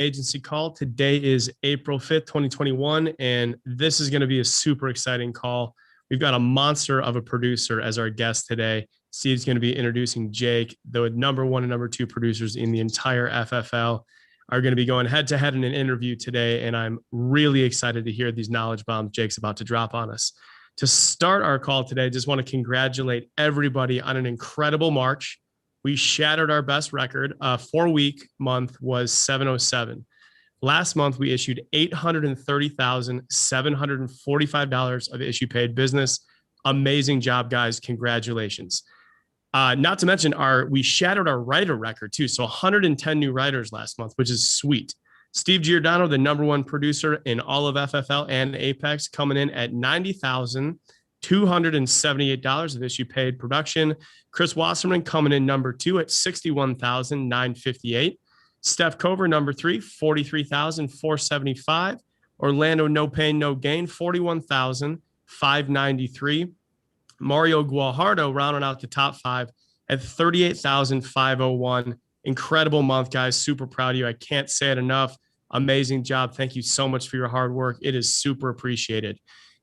agency call. Today is April 5th, 2021, and this is going to be a super exciting call. We've got a monster of a producer as our guest today. Steve's going to be introducing Jake. The number one and number two producers in the entire FFL are going to be going head to head in an interview today, and I'm really excited to hear these knowledge bombs Jake's about to drop on us. To start our call today, I just want to congratulate everybody on an incredible March. We shattered our best record. 4-week month was 707. Last month, we issued $830,745 of issue paid business. Amazing job, guys. Congratulations. Not to mention we shattered our writer record too. So 110 new writers last month, which is sweet. Steve Giordano, the number one producer in all of FFL and Apex, coming in at $90,278 of issue paid production. Chris Wasserman coming in number two at $61,958. Steph Cover, number three, $43,475. Orlando No Pain No Gain, $41,593. Mario Guajardo rounding out the top five at $38,501. Incredible month, guys. Super proud of you. I can't say it enough. Amazing job. Thank you so much for your hard work. It is super appreciated.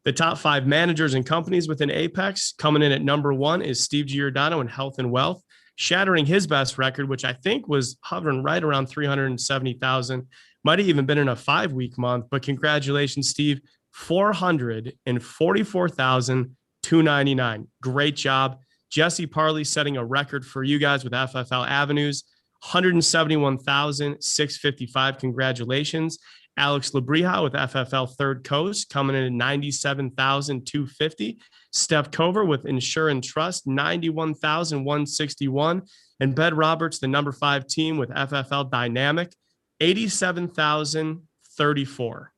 The top five managers and companies within Apex coming in at number one is Steve Giordano in Health and Wealth, shattering his best record, which I think was hovering right around 370,000. Might have even been in a 5-week month, but congratulations, Steve. 444,299. Great job. Jesse Parley setting a record for you guys with FFL Avenues, 171,655. Congratulations. Alex Labrija with FFL Third Coast coming in at 97,250. Steph Cover with Insure and Trust, 91,161. And Ben Roberts, the number 5 team with FFL Dynamic, 87,034.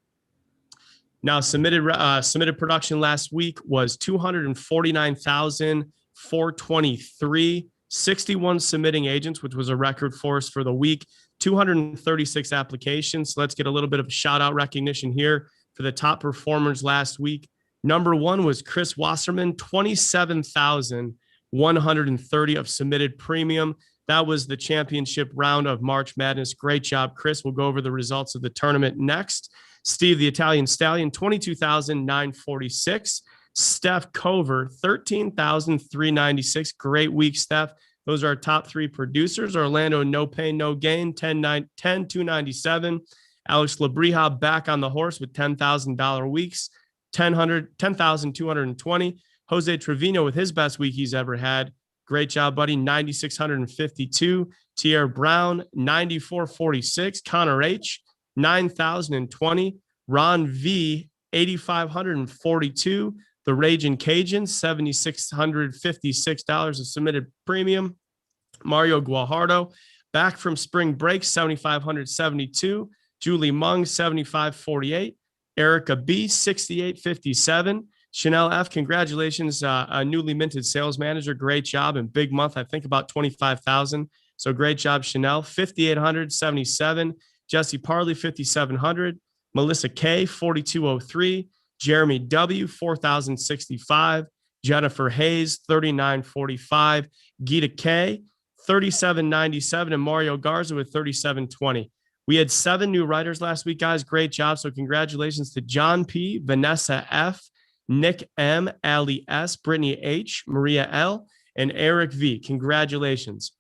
Now, submitted production last week was 249,423. 61 submitting agents, which was a record for us for the week. 236 applications. So let's get a little bit of shout out recognition here for the top performers last week. Number one was Chris Wasserman, 27,130 of submitted premium. That was the championship round of March Madness. Great job, Chris. We'll go over the results of the tournament next. Steve, the Italian Stallion, 22,946. Steph Cover, 13,396. Great week, Steph. Those are our top three producers. Orlando No Pain No Gain, 10,297. Alex Labrija back on the horse with $10,000 weeks, 10,220. Jose Trevino with his best week he's ever had. Great job, buddy. 9,652. Tierra Brown, 9,446. Connor H, 9,020. Ron V, 8,542. The Raging Cajun, $7,656 of submitted premium. Mario Guajardo, back from spring break, $7,572. Julie Mung, $7,548. Erica B, $6,857. Chanel F, congratulations, a newly minted sales manager. Great job and big month. I think about 25,000. So great job, Chanel. $5,877. Jesse Parley, $5,700. Melissa K, $4,203. Jeremy W, $4,065. Jennifer Hayes, $3,945. Gita K, $3,797. And Mario Garza with $3,720. We had 7 new writers last week, guys. Great job. So congratulations to John P, Vanessa F, Nick M, Ali S, Brittany H, Maria L, and Eric V. Congratulations.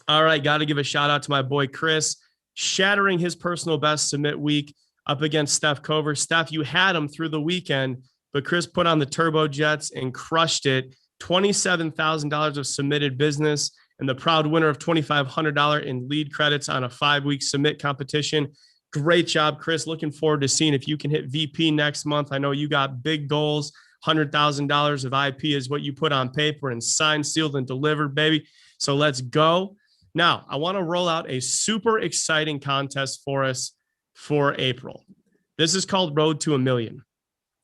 All right, got to give a shout out to my boy Chris, shattering his personal best submit week up against Steph Cover. Steph, you had him through the weekend, but Chris put on the turbo jets and crushed it. $27,000 of submitted business and the proud winner of $2,500 in lead credits on a 5-week submit competition. Great job, Chris. Looking forward to seeing if you can hit VP next month. I know you got big goals. $100,000 of IP is what you put on paper and signed, sealed, and delivered, baby. So let's go. Now, I want to roll out a super exciting contest for us for April. This is called Road to a Million.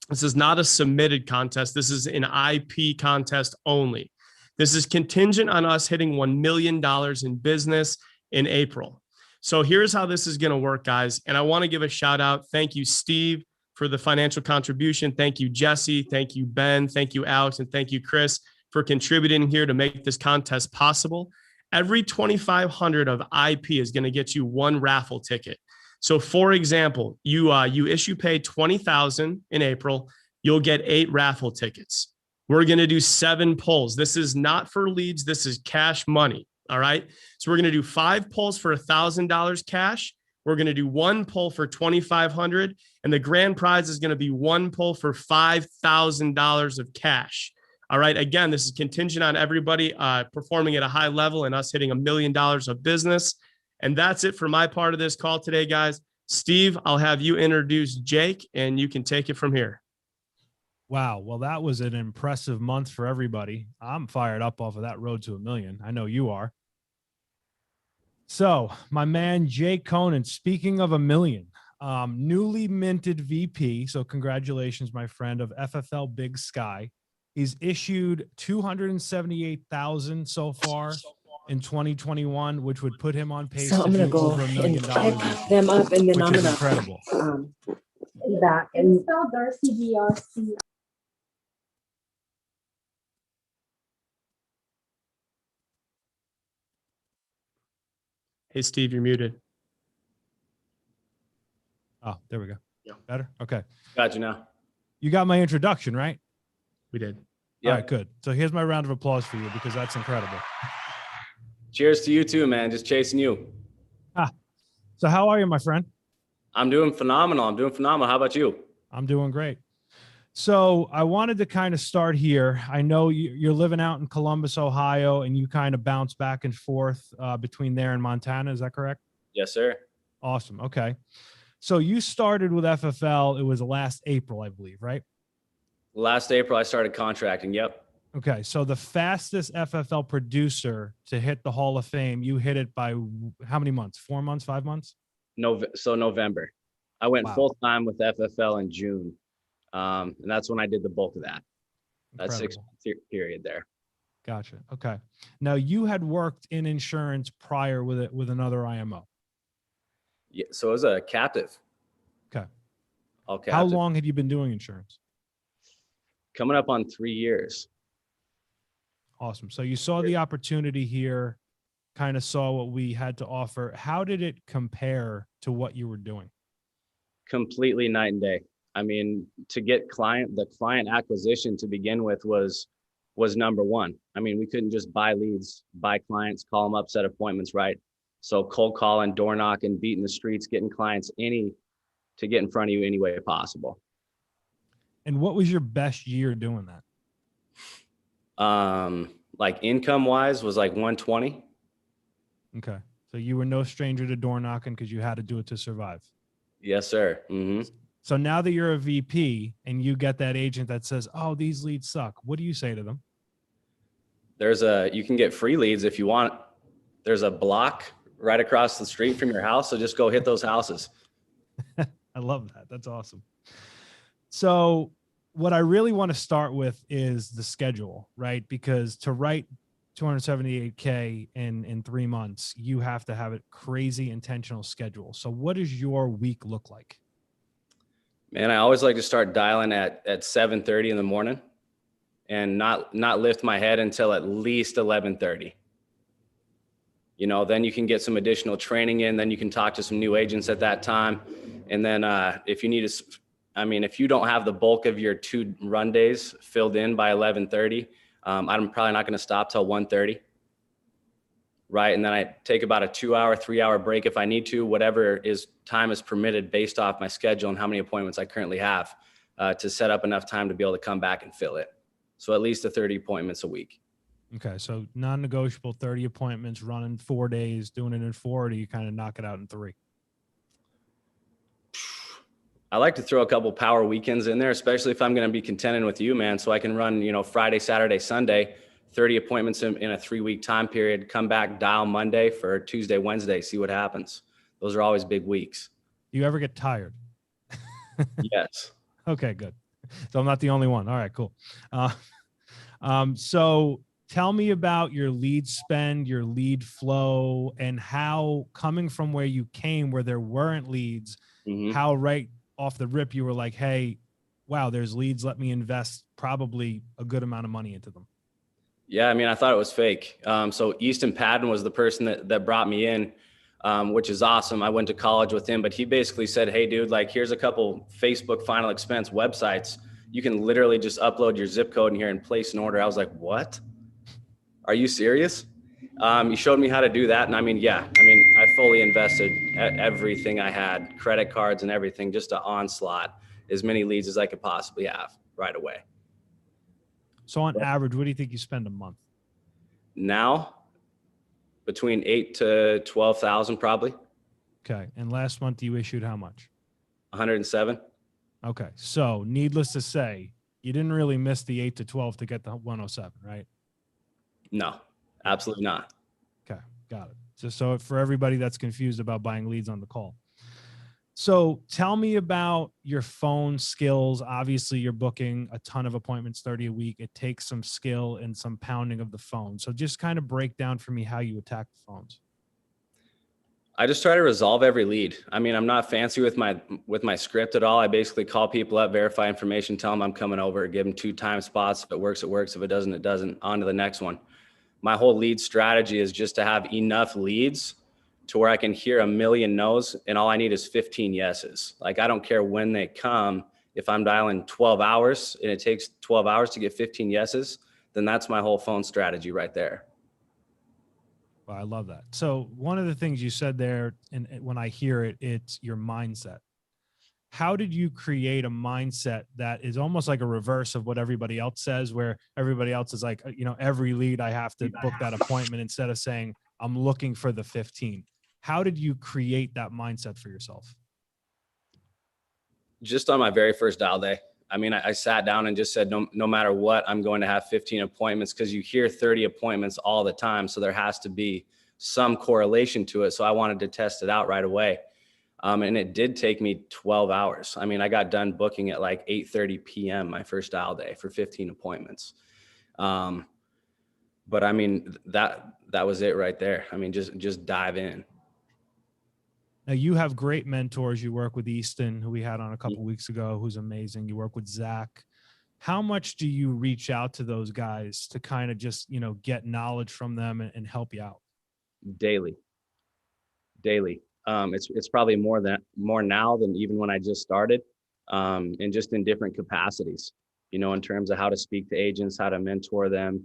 This is not a submitted contest. This is an IP contest only. This is contingent on us hitting $1 million in business in April. So here's how this is going to work, guys. And I want to give a shout out. Thank you, Steve, for the financial contribution. Thank you, Jesse. Thank you, Ben. Thank you, Alex. And thank you, Chris, for contributing here to make this contest possible. Every 2,500 of IP is going to get you one raffle ticket. So for example, you issue pay 20,000 in April, you'll get 8 raffle tickets. We're going to do 7 pulls. This is not for leads. This is cash money. All right. So we're going to do 5 pulls for $1,000 cash. We're going to do 1 pull for 2,500, and the grand prize is going to be 1 pull for $5,000 of cash. All right. Again, this is contingent on everybody performing at a high level and us hitting $1 million of business. And that's it for my part of this call today, guys. Steve, I'll have you introduce Jake, and you can take it from here. Wow. Well, that was an impressive month for everybody. I'm fired up off of that road to $1 million. I know you are. So my man, Jake Konen, speaking of $1 million, newly minted VP. So congratulations, my friend, of FFL Big Sky. He's issued 278,000 so far in 2021, which would put him on pace to do over $1 million. Pick them up, and then which is incredible. Back and spell Darcy DRC. Hey, Steve, you're muted. Oh, there we go. Yeah. Better? Okay. Got you now. You got my introduction, right? We did. Yeah. All right, good. So here's my round of applause for you because that's incredible. Cheers to you too, man. Just chasing you. So how are you, my friend? I'm doing phenomenal. How about you? I'm doing great. So I wanted to kind of start here. I know you're living out in Columbus, Ohio, and you kind of bounce back and forth between there and Montana. Is that correct? Yes, sir. Awesome. Okay. So you started with FFL. It was last April, I believe, right? Last April, I started contracting. Yep. Okay. So the fastest FFL producer to hit the Hall of Fame, you hit it by how many months? 4 months, 5 months? So November. I went Wow. full time with FFL in June. And that's when I did the bulk of that. That's Incredible. 6 month period there. Gotcha. Okay. Now you had worked in insurance prior with another IMO. Yeah. So it was a captive. Okay. All captive. How long had you been doing insurance? Coming up on 3 years. Awesome. So you saw the opportunity here, kind of saw what we had to offer. How did it compare to what you were doing? Completely night and day. I mean, to get the client acquisition to begin with was number one. I mean, we couldn't just buy leads, buy clients, call them up, set appointments, right? So cold calling, door knocking, beating the streets, getting clients to get in front of you any way possible. And what was your best year doing that? Like income wise was like 120. Okay. So you were no stranger to door knocking because you had to do it to survive. Yes, sir. Mm-hmm. So now that you're a VP and you get that agent that says, oh, these leads suck, what do you say to them? You can get free leads if you want. There's a block right across the street from your house. So just go hit those houses. I love that. That's awesome. So what I really want to start with is the schedule, right? Because to write 278K in 3 months, you have to have a crazy intentional schedule. So what does your week look like? Man, I always like to start dialing at 7:30 in the morning and not lift my head until at least 11:30. You know, then you can get some additional training in, then you can talk to some new agents at that time. And then if you don't have the bulk of your 2 run days filled in by 11:30, I'm probably not going to stop till 1:30. Right. And then I take about a 2-hour, 3-hour break if I need to, whatever time is permitted based off my schedule and how many appointments I currently have to set up enough time to be able to come back and fill it. So at least 30 appointments a week. Okay. So non-negotiable 30 appointments running 4 days, doing it in 4, or do you kind of knock it out in 3? I like to throw a couple power weekends in there, especially if I'm going to be contending with you, man. So I can run, Friday, Saturday, Sunday, 30 appointments in a 3-week time period, come back, dial Monday for Tuesday, Wednesday, see what happens. Those are always big weeks. Do you ever get tired? Yes. Okay, good. So I'm not the only one. All right, cool. So tell me about your lead spend, your lead flow, and how coming from where you came, where there weren't leads, how right off the rip you were like, hey, wow, there's leads. Let me invest probably a good amount of money into them. Yeah, I mean, I thought it was fake. So Easton Patton was the person that brought me in. which is awesome. I went to college with him, but he basically said, hey, dude, like, here's a couple Facebook final expense websites. You can literally just upload your zip code in here and place an order. I was like, what? Are you serious? He showed me how to do that. And I mean, yeah, I mean, I fully invested everything I had, credit cards and everything, just to onslaught as many leads as I could possibly have right away. So on average, what do you think you spend a month? Now, between 8 to 12,000, probably. Okay. And last month you issued how much? 107. Okay. So needless to say, you didn't really miss the 8 to 12 to get the 107, right? No, absolutely not. Okay. Got it. Just so for everybody that's confused about buying leads on the call. So tell me about your phone skills. Obviously, you're booking a ton of appointments, 30 a week. It takes some skill and some pounding of the phone. So just kind of break down for me how you attack the phones. I just try to resolve every lead. I mean, I'm not fancy with my script at all. I basically call people up, verify information, tell them I'm coming over, give them 2 time spots. If it works, it works. If it doesn't, it doesn't. On to the next one. My whole lead strategy is just to have enough leads to where I can hear a million no's and all I need is 15 yeses. Like, I don't care when they come. If I'm dialing 12 hours and it takes 12 hours to get 15 yeses, then that's my whole phone strategy right there. Well, I love that. So one of the things you said there, and when I hear it, it's your mindset. How did you create a mindset that is almost like a reverse of what everybody else says, where everybody else is like, you know, every lead I have to book that appointment, instead of saying, I'm looking for the 15. How did you create that mindset for yourself? Just on my very first dial day. I mean, I sat down and just said, no matter what, I'm going to have 15 appointments, because you hear 30 appointments all the time. So there has to be some correlation to it. So I wanted to test it out right away. And it did take me 12 hours. I mean, I got done booking at like 8:30 p.m. my first dial day for 15 appointments. But I mean, that was it right there. I mean, just dive in. Now you have great mentors. You work with Easton, who we had on a couple of weeks ago, who's amazing. You work with Zach. How much do you reach out to those guys to kind of just, you know, get knowledge from them and help you out? Daily. It's probably more now than even when I just started, and just in different capacities, you know, in terms of how to speak to agents, how to mentor them,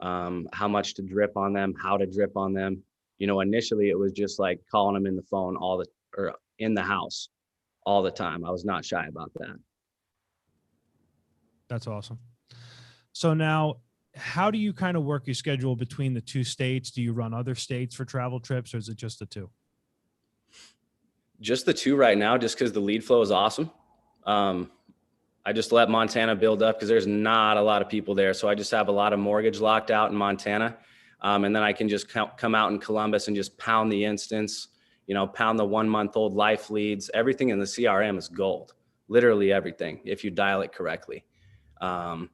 how much to drip on them, how to drip on them. You know, initially it was just like calling them in the phone or in the house all the time. I was not shy about that. That's awesome. So now, how do you kind of work your schedule between the 2 states? Do you run other states for travel trips, or is it just the 2? Just the 2 right now, just because the lead flow is awesome. I just let Montana build up because there's not a lot of people there. So I just have a lot of mortgage locked out in Montana. And then I can just come out in Columbus and just pound the instance, you know, pound the 1-month-old life leads. Everything in the CRM is gold, literally everything, if you dial it correctly. I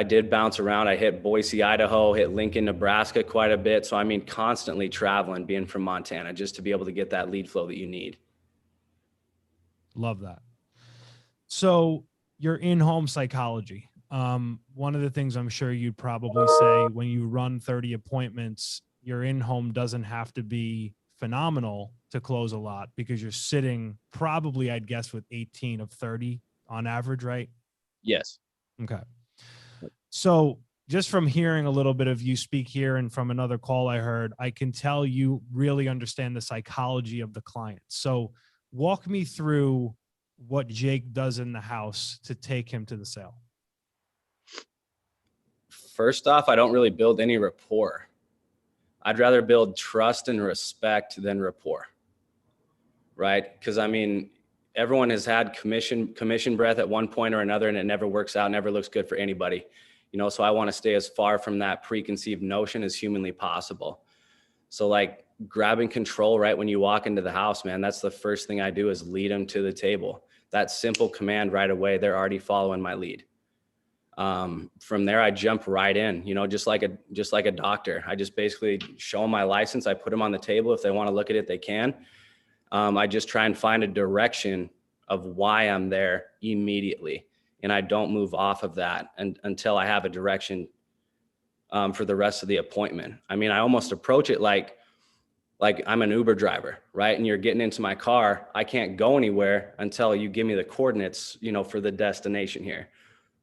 did bounce around. I hit Boise, Idaho, hit Lincoln, Nebraska quite a bit. So I mean, constantly traveling, being from Montana, just to be able to get that lead flow that you need. Love that. So your in-home psychology. One of the things I'm sure you'd probably say when you run 30 appointments, your in-home doesn't have to be phenomenal to close a lot, because you're sitting probably, I'd guess, with 18 of 30 on average, right? Yes. Okay. So just from hearing a little bit of you speak here and from another call I heard, I can tell you really understand the psychology of the client. So walk me through what Jake does in the house to take him to the sale. First off, I don't really build any rapport. I'd rather build trust and respect than rapport, right? Because I mean, everyone has had commission breath at one point or another, and it never works out, never looks good for anybody. You know, so I want to stay as far from that preconceived notion as humanly possible. So like grabbing control right when you walk into the house, man, that's the first thing I do, is lead them to the table. That simple command right away, they're already following my lead. From there, I jump right in, you know, just like a doctor. I just basically show them my license. I put them on the table. If they want to look at it, they can. I just try and find a direction of why I'm there immediately. And I don't move off of that until I have a direction for the rest of the appointment. I mean, I almost approach it like Like I'm an Uber driver, right? And you're getting into my car. I can't go anywhere until you give me the coordinates, you know, for the destination here.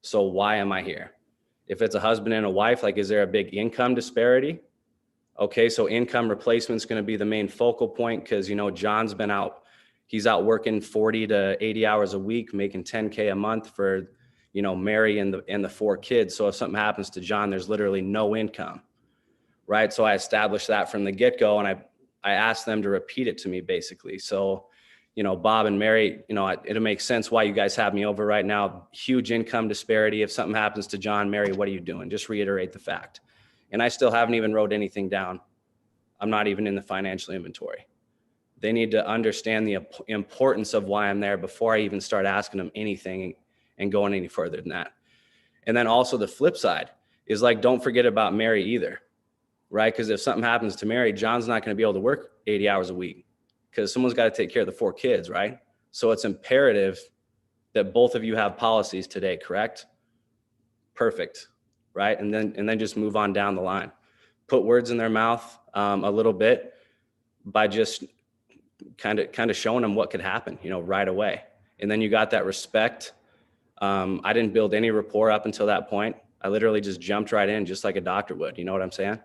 So why am I here? If it's a husband and a wife, like, is there a big income disparity? Okay, so income replacement is going to be the main focal point because, you know, John's been out, he's out working 40 to 80 hours a week, making 10K a month for, you know, Mary and the 4 kids. So if something happens to John, there's literally no income, right? So I established that from the get-go, and I asked them to repeat it to me basically. So, you know, Bob and Mary, you know, it'll make sense why you guys have me over right now. Huge income disparity. If something happens to John, Mary, what are you doing? Just reiterate the fact. And I still haven't even wrote anything down. I'm not even in the financial inventory. They need to understand the importance of why I'm there before I even start asking them anything and going any further than that. And then also the flip side is, like, don't forget about Mary either, right? Because if something happens to Mary, John's not going to be able to work 80 hours a week because someone's got to take care of the 4 kids, right? So it's imperative that both of you have policies today, correct? Perfect, right? And then just move on down the line. Put words in their mouth a little bit by just kind of showing them what could happen, you know, right away. And then you got that respect. I didn't build any rapport up until that point. I literally just jumped right in, just like a doctor would. You know what I'm saying?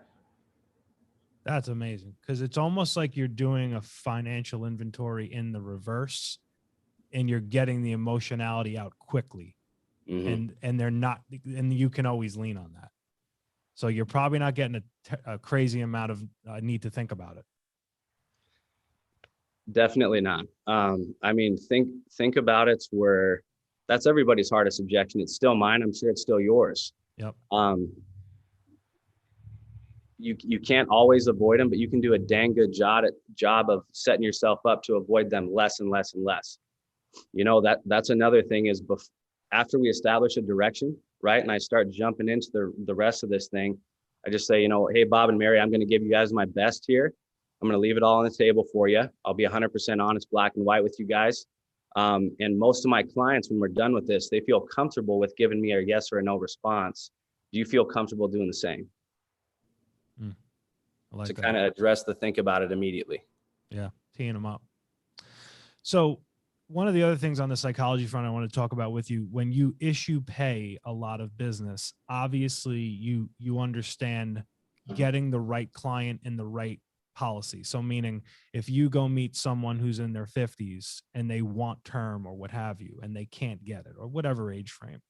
That's amazing, because it's almost like you're doing a financial inventory in the reverse, and you're getting the emotionality out quickly. Mm-hmm. And they're not, and you can always lean on that. So you're probably not getting a crazy amount of need to think about it. Definitely not. I mean, think about it where that's everybody's hardest objection. It's still mine. I'm sure it's still yours. Yep. You can't always avoid them, but you can do a dang good job of setting yourself up to avoid them less and less and less. You know, that's another thing is after we establish a direction, right? And I start jumping into the rest of this thing, I just say, you know, hey, Bob and Mary, I'm going to give you guys my best here. I'm going to leave it all on the table for you. I'll be 100% honest, black and white with you guys. And most of my clients, when we're done with this, they feel comfortable with giving me a yes or a no response. Do you feel comfortable doing the same? I like to that. kind of address the think about it immediately. Yeah, teeing them up. So one of the other things on the psychology front I want to talk about with you, when you issue pay a lot of business, obviously you understand getting the right client in the right policy. So meaning if you go meet someone who's in their 50s and they want term or what have you, and they can't get it or whatever age frame,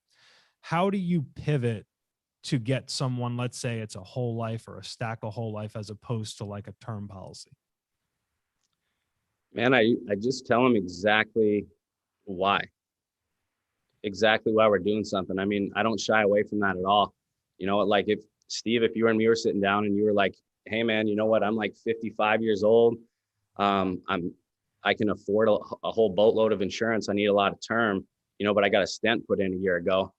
how do you pivot to get someone, let's say it's a whole life or a stack of whole life, as opposed to like a term policy? Man, I just tell them exactly why we're doing something. I mean, I don't shy away from that at all. You know, like if you and me were sitting down and you were like, hey man, you know what? I'm like 55 years old. I can afford a whole boatload of insurance. I need a lot of term, you know, but I got a stent put in a year ago.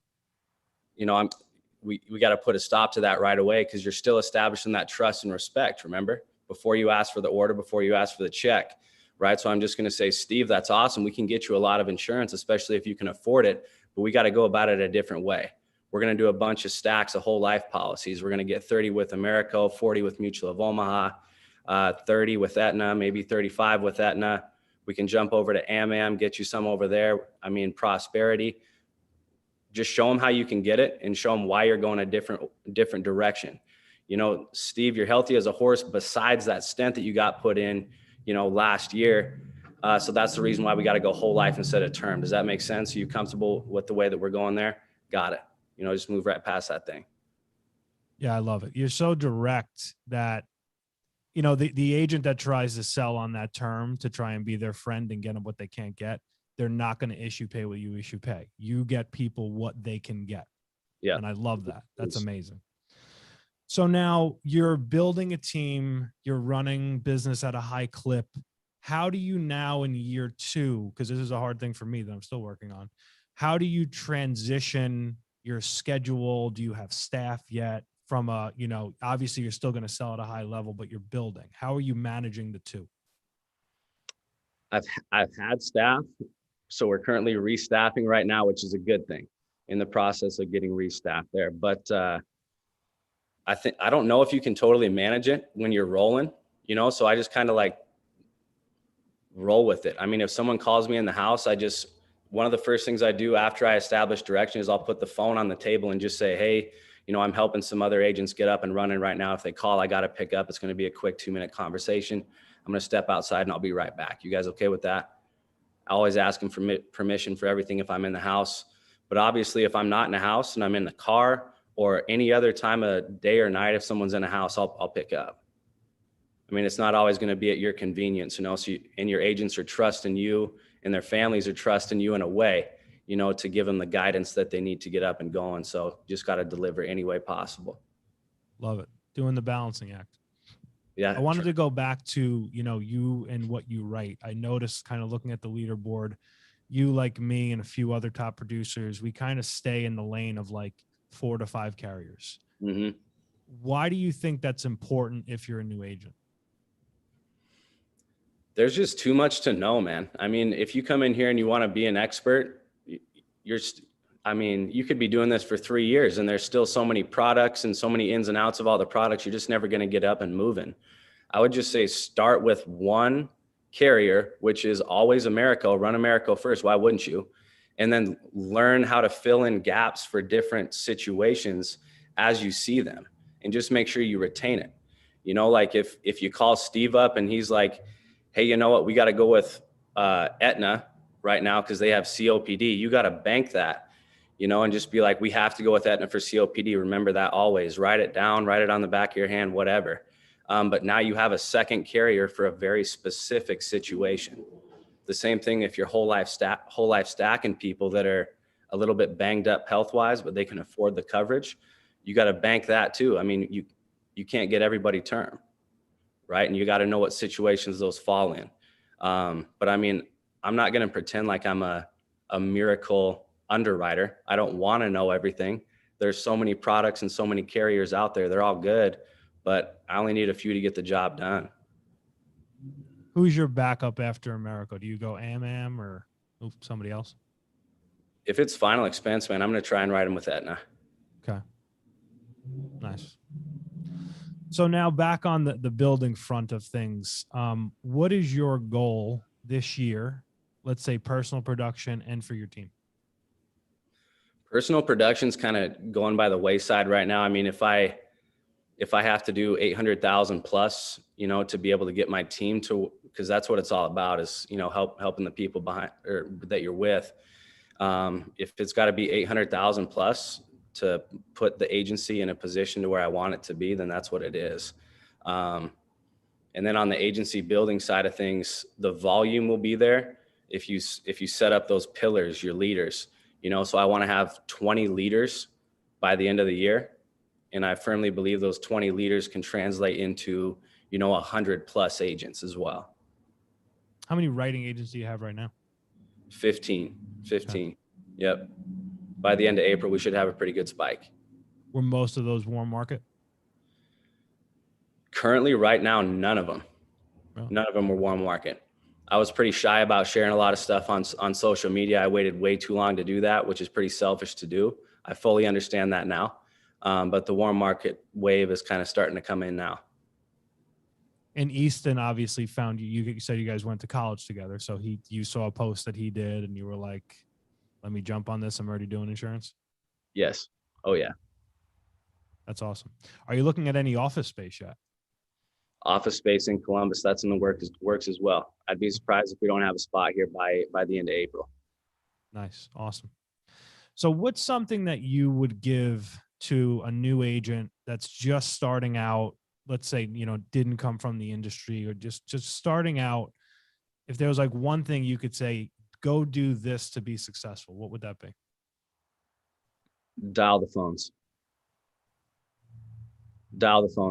You know, we got to put a stop to that right away, because you're still establishing that trust and respect. Remember, before you ask for the order, before you ask for the check, right? So I'm just going to say, Steve, that's awesome. We can get you a lot of insurance, especially if you can afford it, but we got to go about it a different way. We're going to do a bunch of stacks of whole life policies. We're going to get 30 with Americo, 40 with Mutual of Omaha, 30 with Aetna, maybe 35 with Aetna. We can jump over to AmAm, get you some over there. I mean, Prosperity. Just show them how you can get it and show them why you're going a different direction. You know, Steve, you're healthy as a horse besides that stent that you got put in, you know, last year. So that's the reason why we got to go whole life instead of term. Does that make sense? Are you comfortable with the way that we're going there? Got it. You know, just move right past that thing. Yeah, I love it. You're so direct that, you know, the agent that tries to sell on that term to try and be their friend and get them what they can't get, they're not going to issue pay what you issue pay. You get people what they can get. Yeah. And I love that. That's amazing. So now you're building a team, you're running business at a high clip. How do you now in year 2, because this is a hard thing for me that I'm still working on, how do you transition your schedule? Do you have staff yet? From a, you know, obviously you're still going to sell at a high level, but you're building. How are you managing the two? I've had staff. So we're currently restaffing right now, which is a good thing, in the process of getting restaffed there. But I don't know if you can totally manage it when you're rolling. you know, so I just kind of like roll with it. I mean, if someone calls me in the house, one of the first things I do after I establish direction is I'll put the phone on the table and just say, hey, you know, I'm helping some other agents get up and running right now. If they call, I got to pick up. It's going to be a quick 2-minute conversation. I'm going to step outside and I'll be right back. You guys okay with that? I always ask them for permission for everything if I'm in the house. But obviously, if I'm not in the house and I'm in the car or any other time of day or night, if someone's in a house, I'll pick up. I mean, it's not always going to be at your convenience, you know, and your agents are trusting you and their families are trusting you in a way, you know, to give them the guidance that they need to get up and going. So just got to deliver any way possible. Love it. Doing the balancing act. Yeah. I wanted to go back to, you know, you and what you write. I noticed kind of looking at the leaderboard, you, like me and a few other top producers, we kind of stay in the lane of like 4 to 5 carriers. Mm-hmm. Why do you think that's important if you're a new agent? There's just too much to know, man. I mean, if you come in here and you want to be an expert, you could be doing this for 3 years and there's still so many products and so many ins and outs of all the products. You're just never going to get up and moving. I would just say start with one carrier, which is always Americo. Run Americo first. Why wouldn't you? And then learn how to fill in gaps for different situations as you see them, and just make sure you retain it. You know, like if you call Steve up and he's like, hey, you know what, we got to go with Aetna right now because they have COPD. You got to bank that, you know, and just be like, we have to go with Aetna for COPD. Remember that always. Write it down, write it on the back of your hand, whatever. But now you have a second carrier for a very specific situation. The same thing if you're whole life stacking people that are a little bit banged up health-wise, but they can afford the coverage. You got to bank that too. I mean, you can't get everybody term, right? And you got to know what situations those fall in. But I mean, I'm not going to pretend like I'm a miracle underwriter. I don't want to know everything. There's so many products and so many carriers out there. They're all good, but I only need a few to get the job done. Who's your backup after America? Do you go AMAM or somebody else? If it's final expense, man, I'm going to try and write them with Aetna. Okay. Nice. So now back on the building front of things, what is your goal this year? Let's say personal production and for your team. Personal production's kind of going by the wayside right now. I mean, if I have to do 800,000 plus, you know, to be able to get my team to, because that's what it's all about is, you know, helping the people behind or that you're with. If it's got to be 800,000 plus to put the agency in a position to where I want it to be, then that's what it is. And then on the agency building side of things, the volume will be there. If you set up those pillars, your leaders, you know, so I want to have 20 leaders by the end of the year. And I firmly believe those 20 leaders can translate into, you know, 100 plus agents as well. How many writing agents do you have right now? 15. Okay. Yep. By the end of April, we should have a pretty good spike. Were most of those warm market? Currently, right now, none of them. Oh. None of them were warm market. I was pretty shy about sharing a lot of stuff on social media. I waited way too long to do that, which is pretty selfish to do. I fully understand that now. But the warm market wave is kind of starting to come in now. And Easton obviously found you. You said you guys went to college together. So you saw a post that he did and you were like, let me jump on this. I'm already doing insurance. Yes. Oh yeah. That's awesome. Are you looking at any office space yet? Office space in Columbus. That's in the works as well. I'd be surprised if we don't have a spot here by the end of April. Nice. Awesome. So what's something that you would give to a new agent that's just starting out, let's say, you know, didn't come from the industry or just starting out? If there was like one thing you could say, go do this to be successful, what would that be? Dial the phones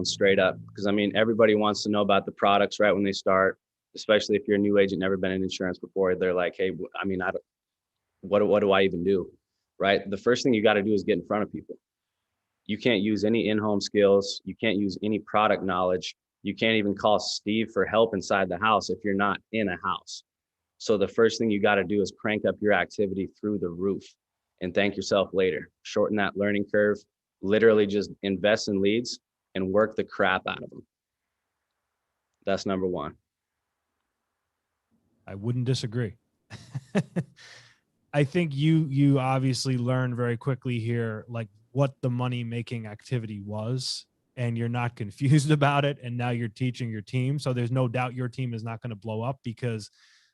straight up. Because I mean, everybody wants to know about the products right when they start, especially if you're a new agent, never been in insurance before. They're like, hey, I mean, what do I even do? Right? The first thing you got to do is get in front of people. You can't use any in-home skills. You can't use any product knowledge. You can't even call Steve for help inside the house if you're not in a house. So the first thing you got to do is crank up your activity through the roof and thank yourself later. Shorten that learning curve, literally just invest in leads and work the crap out of them. That's number one. I wouldn't disagree. I think you obviously learned very quickly here, like what the money making activity was, and you're not confused about it. And now you're teaching your team. So there's no doubt your team is not going to blow up, because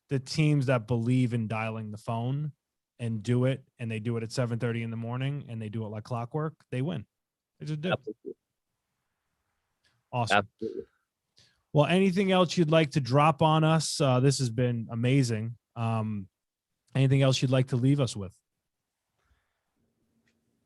the teams that believe in dialing the phone and do it, and they do it at 7:30 in the morning and they do it like clockwork, they win. They just do. Absolutely. Awesome. Absolutely. Well, anything else you'd like to drop on us? This has been amazing. Anything else you'd like to leave us with?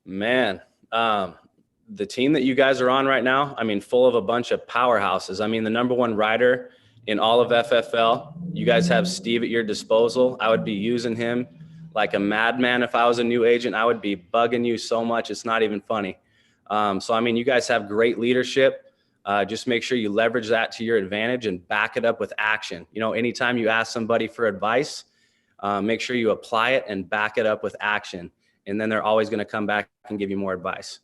Man, the team that you guys are on right now, I mean, full of a bunch of powerhouses. I mean, the number one rider in all of FFL. You guys have Steve at your disposal. I would be using him like a madman. If I was a new agent, I would be bugging you so much. It's not even funny. So, I mean, you guys have great leadership. Just make sure you leverage that to your advantage and back it up with action. You know, anytime you ask somebody for advice, make sure you apply it and back it up with action. And then they're always going to come back and give you more advice.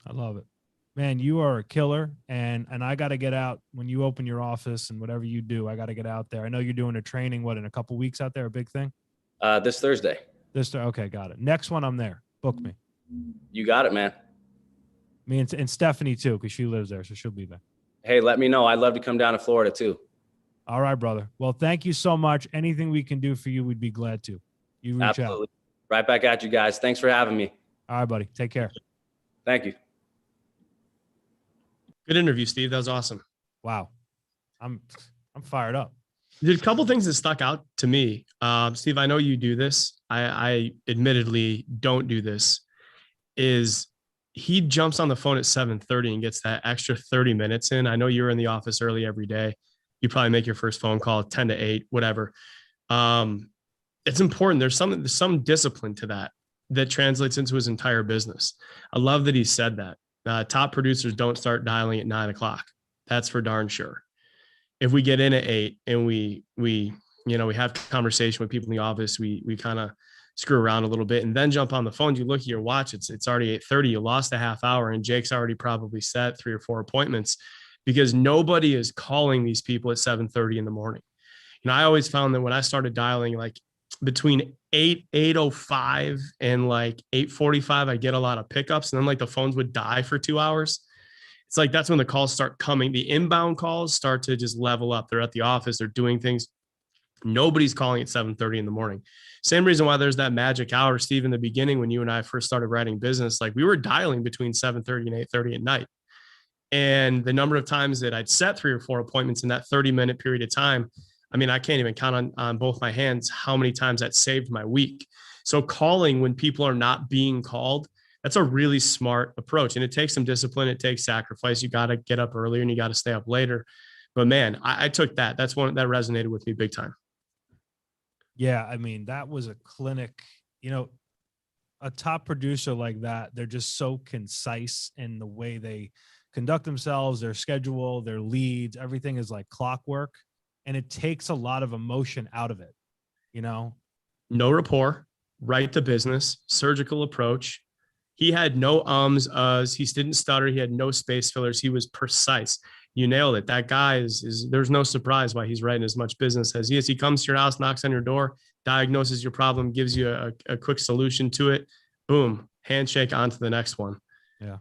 I love it, man. You are a killer. And I got to get out when you open your office and whatever you do, I got to get out there. I know you're doing a training, in a couple weeks out there, a big thing? This Thursday. Okay. Got it. Next one, I'm there. Book me. You got it, man. Me and Stephanie too, because she lives there. So she'll be there. Hey, let me know. I'd love to come down to Florida too. All right, brother. Well, thank you so much. Anything we can do for you, we'd be glad to. You reach Absolutely. out. Right back at you guys. Thanks for having me. All right, buddy. Take care. Thank you. Good interview, Steve. That was awesome. Wow. I'm fired up. There's a couple things that stuck out to me. Steve, I know you do this. I admittedly don't do this. Is he jumps on the phone at 7:30 and gets that extra 30 minutes in. I know you're in the office early every day. You probably make your first phone call 10 to 8, whatever. It's important. There's some discipline to that translates into his entire business. I love that he said that. Top producers don't start dialing at 9 o'clock. That's for darn sure. If we get in at 8 and we have conversation with people in the office, we kind of screw around a little bit and then jump on the phone. You look at your watch, it's already 8:30. You lost a half hour and Jake's already probably set 3 or 4 appointments because nobody is calling these people at 7:30 in the morning. You know, I always found that when I started dialing, like between 8:05 and like 8:45, I get a lot of pickups, and then like the phones would die for 2 hours. It's like that's when the calls start coming. The inbound calls start to just level up. They're at the office, they're doing things. Nobody's calling at 7:30 in the morning. Same reason why there's that magic hour, Steve, in the beginning when you and I first started writing business, like we were dialing between 7:30 and 8:30 at night. And the number of times that I'd set 3 or 4 appointments in that 30-minute period of time, I mean, I can't even count on both my hands how many times that saved my week. So calling when people are not being called, that's a really smart approach. And it takes some discipline. It takes sacrifice. You got to get up earlier and you got to stay up later. But man, I took that. That's one that resonated with me big time. Yeah. I mean, that was a clinic, a top producer like that. They're just so concise in the way they conduct themselves, their schedule, their leads, everything is like clockwork. And it takes a lot of emotion out of it, No rapport, right to business, surgical approach. He had no ums, he didn't stutter. He had no space fillers. He was precise. You nailed it. That guy is there's no surprise why he's writing as much business as he is. He comes to your house, knocks on your door, diagnoses your problem, gives you a quick solution to it. Boom, handshake, on to the next one. Yeah.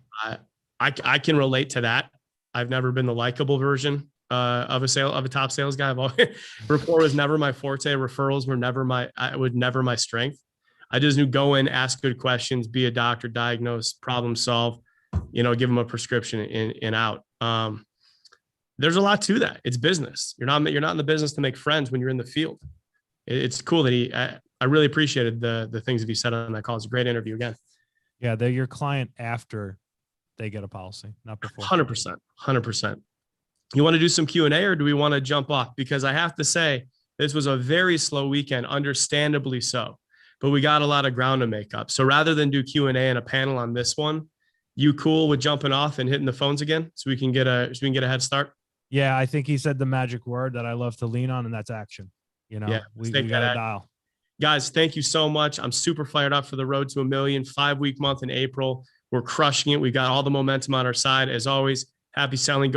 I can relate to that. I've never been the likable version of a top sales guy. Rapport was never my forte. Referrals were never my strength. I just knew go in, ask good questions, be a doctor, diagnose, problem solve, give them a prescription and out. There's a lot to that. It's business. You're not in the business to make friends when you're in the field. It's cool that I really appreciated the things that he said on that call. It's a great interview again. Yeah. They're your client after they get a policy, not before. 100%. You want to do some Q&A or do we want to jump off? Because I have to say, this was a very slow weekend, understandably so, but we got a lot of ground to make up. So rather than do Q&A and a panel on this one, you cool with jumping off and hitting the phones again so we can get a head start? Yeah, I think he said the magic word that I love to lean on, and that's action. We got to dial. Guys, thank you so much. I'm super fired up for the road to $1 million, 5-week month in April. We're crushing it. We got all the momentum on our side. As always, happy selling. Go